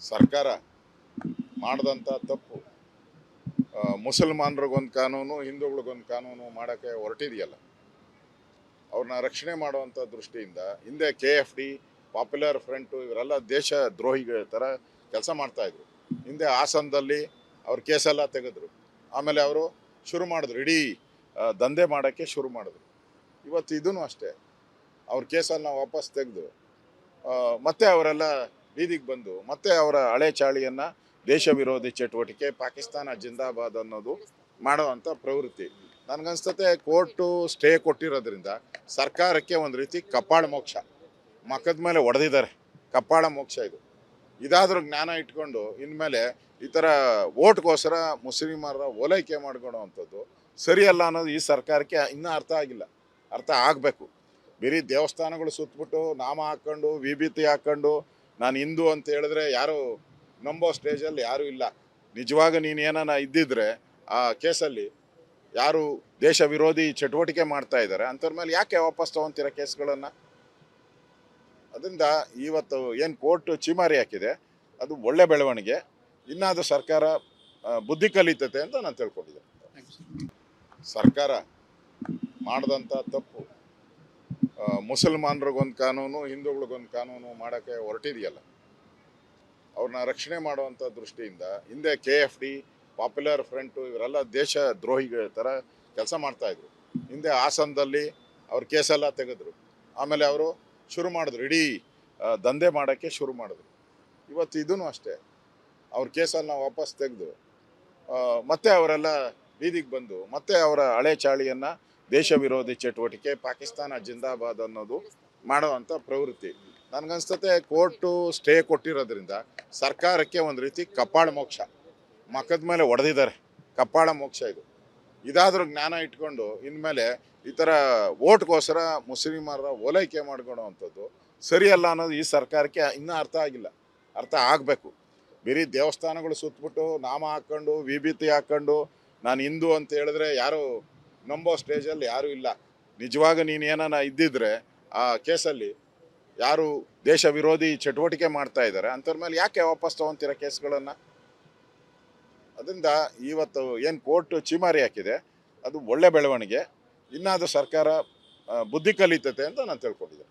ಸರ್ಕಾರ ಮಾಡಿದಂಥ ತಪ್ಪು ಮುಸಲ್ಮಾನರಿಗೊಂದು ಕಾನೂನು ಹಿಂದೂಗಳಿಗೊಂದು ಕಾನೂನು ಮಾಡೋಕ್ಕೆ ಹೊರಟಿದೆಯಲ್ಲ, ಅವ್ರನ್ನ ರಕ್ಷಣೆ ಮಾಡುವಂಥ ದೃಷ್ಟಿಯಿಂದ ಹಿಂದೆ KFD, ಪಾಪ್ಯುಲರ್ ಫ್ರಂಟು ಇವರೆಲ್ಲ ದೇಶ ದ್ರೋಹಿಗಳ ಥರ ಕೆಲಸ ಮಾಡ್ತಾಯಿದ್ರು. ಹಿಂದೆ ಹಾಸನದಲ್ಲಿ ಅವ್ರ ಕೇಸೆಲ್ಲ ತೆಗೆದ್ರು. ಆಮೇಲೆ ಅವರು ಶುರು ಮಾಡಿದ್ರು, ಇಡೀ ದಂಧೆ ಮಾಡೋಕ್ಕೆ ಶುರು ಮಾಡಿದ್ರು. ಇವತ್ತು ಇದೂ ಅಷ್ಟೇ, ಅವ್ರ ಕೇಸನ್ನು ವಾಪಸ್ ತೆಗೆದು ಮತ್ತೆ ಅವರೆಲ್ಲ ಬೀದಿಗೆ ಬಂದು ಮತ್ತೆ ಅವರ ಹಳೆ ಚಾಳಿಯನ್ನು ದೇಶ ವಿರೋಧಿ ಚಟುವಟಿಕೆ, ಪಾಕಿಸ್ತಾನ ಜಿಂದಾಬಾದ್ ಅನ್ನೋದು ಮಾಡೋವಂಥ ಪ್ರವೃತ್ತಿ. ನನಗನ್ಸ್ತತೆ ಕೋರ್ಟು ಸ್ಟೇ ಕೊಟ್ಟಿರೋದ್ರಿಂದ ಸರ್ಕಾರಕ್ಕೆ ಒಂದು ರೀತಿ ಕಪಾಳ ಮೋಕ್ಷ, ಮಕ್ಕದ ಮೇಲೆ ಹೊಡೆದಿದ್ದಾರೆ. ಕಪಾಳ ಮೋಕ್ಷ ಇದಾದರೂ ಜ್ಞಾನ ಇಟ್ಕೊಂಡು ಇನ್ಮೇಲೆ ಈ ಥರ ಓಟ್ಗೋಸ್ಕರ ಮುಸ್ಲಿಮರ ಓಲೈಕೆ ಮಾಡ್ಕೊಳ್ಳೋವಂಥದ್ದು ಸರಿಯಲ್ಲ ಅನ್ನೋದು ಈ ಸರ್ಕಾರಕ್ಕೆ ಇನ್ನೂ ಅರ್ಥ ಆಗಿಲ್ಲ. ಅರ್ಥ ಆಗಬೇಕು. ಬರೀ ದೇವಸ್ಥಾನಗಳು ಸುತ್ತಬಿಟ್ಟು ನಾಮ ಹಾಕ್ಕೊಂಡು ವಿಭೂತಿ ಹಾಕ್ಕೊಂಡು ನಾನು ಹಿಂದೂ ಅಂತ ಹೇಳಿದ್ರೆ ಯಾರು ನಂಬೋ ಸ್ಟೇಜಲ್ಲಿ ಯಾರೂ ಇಲ್ಲ. ನಿಜವಾಗ ನೀನು ಏನಾನ ಇದ್ದಿದ್ರೆ ಆ ಕೇಸಲ್ಲಿ ಯಾರು ದೇಶ ವಿರೋಧಿ ಚಟುವಟಿಕೆ ಮಾಡ್ತಾ ಇದ್ದಾರೆ ಅಂಥವ್ರ ಮೇಲೆ ಯಾಕೆ ವಾಪಸ್ ತೊಗೊತೀರ ಕೇಸ್ಗಳನ್ನು? ಅದರಿಂದ ಇವತ್ತು ಏನು ಕೋರ್ಟ್ ಚೀಮಾರಿ ಹಾಕಿದೆ ಅದು ಒಳ್ಳೆ ಬೆಳವಣಿಗೆ. ಇನ್ನಾದರೂ ಸರ್ಕಾರ ಬುದ್ಧಿ ಕಲಿತತೆ ಅಂತ ನಾನು ತಿಳ್ಕೊಂಡಿದ್ದೆ. ಸರ್ಕಾರ ಮಾಡಿದಂಥ ತಪ್ಪು ಮುಸಲ್ಮಾನರಿಗೊಂದು ಕಾನೂನು ಹಿಂದೂಗಳಿಗೊಂದು ಕಾನೂನು ಮಾಡೋಕ್ಕೆ ಹೊರಟಿದೆಯಲ್ಲ, ಅವ್ರನ್ನ ರಕ್ಷಣೆ ಮಾಡುವಂಥ ದೃಷ್ಟಿಯಿಂದ ಹಿಂದೆ KFD, ಪಾಪ್ಯುಲರ್ ಫ್ರಂಟು ಇವರೆಲ್ಲ ದೇಶ ದ್ರೋಹಿಗಳ ಥರ ಕೆಲಸ ಮಾಡ್ತಾಯಿದ್ರು. ಹಿಂದೆ ಹಾಸನದಲ್ಲಿ ಅವ್ರ ಕೇಸೆಲ್ಲ ತೆಗೆದ್ರು. ಆಮೇಲೆ ಅವರು ಶುರು ಮಾಡಿದ್ರು, ಇಡೀ ದಂಧೆ ಮಾಡೋಕ್ಕೆ ಶುರು ಮಾಡಿದ್ರು. ಇವತ್ತು ಇದೂ ಅಷ್ಟೇ, ಅವ್ರ ಕೇಸನ್ನು ವಾಪಸ್ ತೆಗೆದು ಮತ್ತೆ ಅವರೆಲ್ಲ ಬೀದಿಗೆ ಬಂದು ಮತ್ತೆ ಅವರ ಹಳೆ ಚಾಳಿಯನ್ನು ದೇಶ ವಿರೋಧಿ ಚಟುವಟಿಕೆ, ಪಾಕಿಸ್ತಾನ ಜಿಂದಾಬಾದ್ ಅನ್ನೋದು ಮಾಡೋವಂಥ ಪ್ರವೃತ್ತಿ. ನನಗನ್ಸ್ತತೆ ಕೋರ್ಟು ಸ್ಟೇ ಕೊಟ್ಟಿರೋದ್ರಿಂದ ಸರ್ಕಾರಕ್ಕೆ ಒಂದು ರೀತಿ ಕಪಾಳ ಮೋಕ್ಷ, ಮಕ್ಕದ ಮೇಲೆ ಹೊಡೆದಿದ್ದಾರೆ. ಕಪಾಳ ಮೋಕ್ಷ ಇದಾದರೂ ಜ್ಞಾನ ಇಟ್ಕೊಂಡು ಇನ್ಮೇಲೆ ಈ ಥರ ಓಟ್ಗೋಸ್ಕರ ಮುಸ್ಲಿಮರ ಓಲೈಕೆ ಮಾಡ್ಕೊಳ್ಳೋವಂಥದ್ದು ಸರಿಯಲ್ಲ ಅನ್ನೋದು ಈ ಸರ್ಕಾರಕ್ಕೆ ಇನ್ನೂ ಅರ್ಥ ಆಗಿಲ್ಲ. ಅರ್ಥ ಆಗಬೇಕು. ಬರೀ ದೇವಸ್ಥಾನಗಳು ಸುತ್ತಬಿಟ್ಟು ನಾಮ ಹಾಕ್ಕೊಂಡು ವಿಭೂತಿ ಹಾಕ್ಕೊಂಡು ನಾನು ಹಿಂದೂ ಅಂತ ಹೇಳಿದ್ರೆ ಯಾರು ನಂಬೋ ಸ್ಟೇಜಲ್ಲಿ ಯಾರೂ ಇಲ್ಲ. ನಿಜವಾಗ ನೀನು ಏನಾನ ಇದ್ದಿದ್ರೆ ಆ ಕೇಸಲ್ಲಿ ಯಾರು ದೇಶ ವಿರೋಧಿ ಚಟುವಟಿಕೆ ಮಾಡ್ತಾ ಇದ್ದಾರೆ ಅಂಥವ್ರ ಮೇಲೆ ಯಾಕೆ ವಾಪಸ್ ತೊಗೊತೀರ ಕೇಸ್ಗಳನ್ನು? ಅದರಿಂದ ಇವತ್ತು ಏನು ಕೋರ್ಟ್ ಚೀಮಾರಿ ಹಾಕಿದೆ ಅದು ಒಳ್ಳೆ ಬೆಳವಣಿಗೆ. ಇನ್ನಾದರೂ ಸರ್ಕಾರ ಬುದ್ಧಿ ಕಲಿತತೆ ಅಂತ ನಾನು ತಿಳ್ಕೊಂಡಿದ್ದೆ.